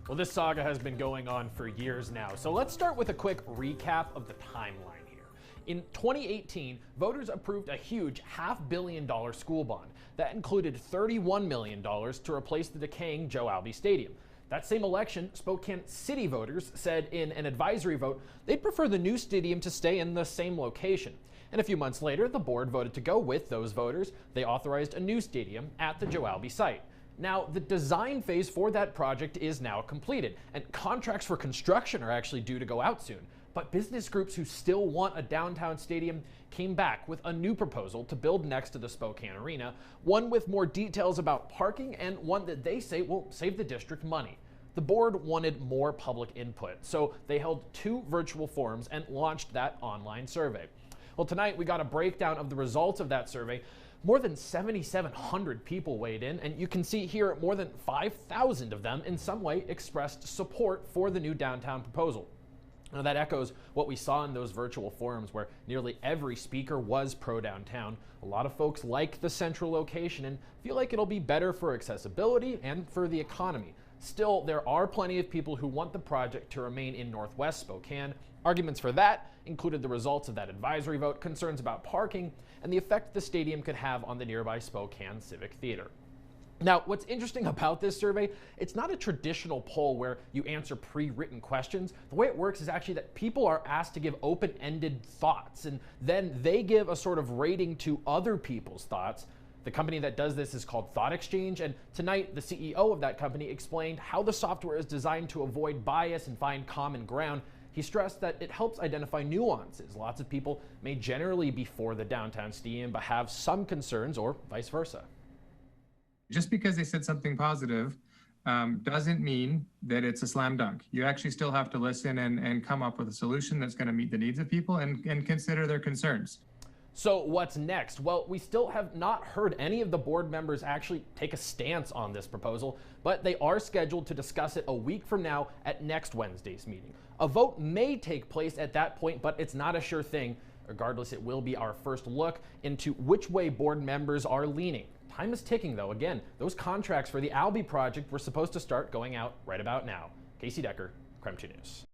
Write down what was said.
Well, this saga has been going on for years now, so let's start with a quick recap of the timeline here. In 2018, voters approved a huge $500 million school bond that included $31 million to replace the decaying Joe Albi Stadium. That same election, Spokane City voters said in an advisory vote they'd prefer the new stadium to stay in the same location. And a few months later, the board voted to go with those voters. They authorized a new stadium at the Joe Albi site. Now, the design phase for that project is now completed, and contracts for construction are actually due to go out soon. But business groups who still want a downtown stadium came back with a new proposal to build next to the Spokane Arena, one with more details about parking and one that they say will save the district money. The board wanted more public input, so they held 2 virtual forums and launched that online survey. Well, tonight we got a breakdown of the results of that survey. More than 7,700 people weighed in, and you can see here more than 5,000 of them in some way expressed support for the new downtown proposal. Now, that echoes what we saw in those virtual forums where nearly every speaker was pro-downtown. A lot of folks like the central location and feel like it'll be better for accessibility and for the economy. Still, there are plenty of people who want the project to remain in Northwest Spokane. Arguments for that included the results of that advisory vote, concerns about parking, and the effect the stadium could have on the nearby Spokane Civic Theater. Now, what's interesting about this survey, it's not a traditional poll where you answer pre-written questions. The way it works is actually that people are asked to give open-ended thoughts, and then they give a sort of rating to other people's thoughts. The company that does this is called Thought Exchange, and tonight the CEO of that company explained how the software is designed to avoid bias and find common ground. He stressed that it helps identify nuances. Lots of people may generally be for the downtown stadium but have some concerns, or vice versa. Just because they said something positive doesn't mean that it's a slam dunk. You actually still have to listen and come up with a solution that's going to meet the needs of people and consider their concerns. So what's next? Well, we still have not heard any of the board members actually take a stance on this proposal, but they are scheduled to discuss it a week from now at next Wednesday's meeting. A vote may take place at that point, but it's not a sure thing. Regardless, it will be our first look into which way board members are leaning. Time is ticking, though. Again, those contracts for the Albi project were supposed to start going out right about now. Casey Decker, KREM 2 News.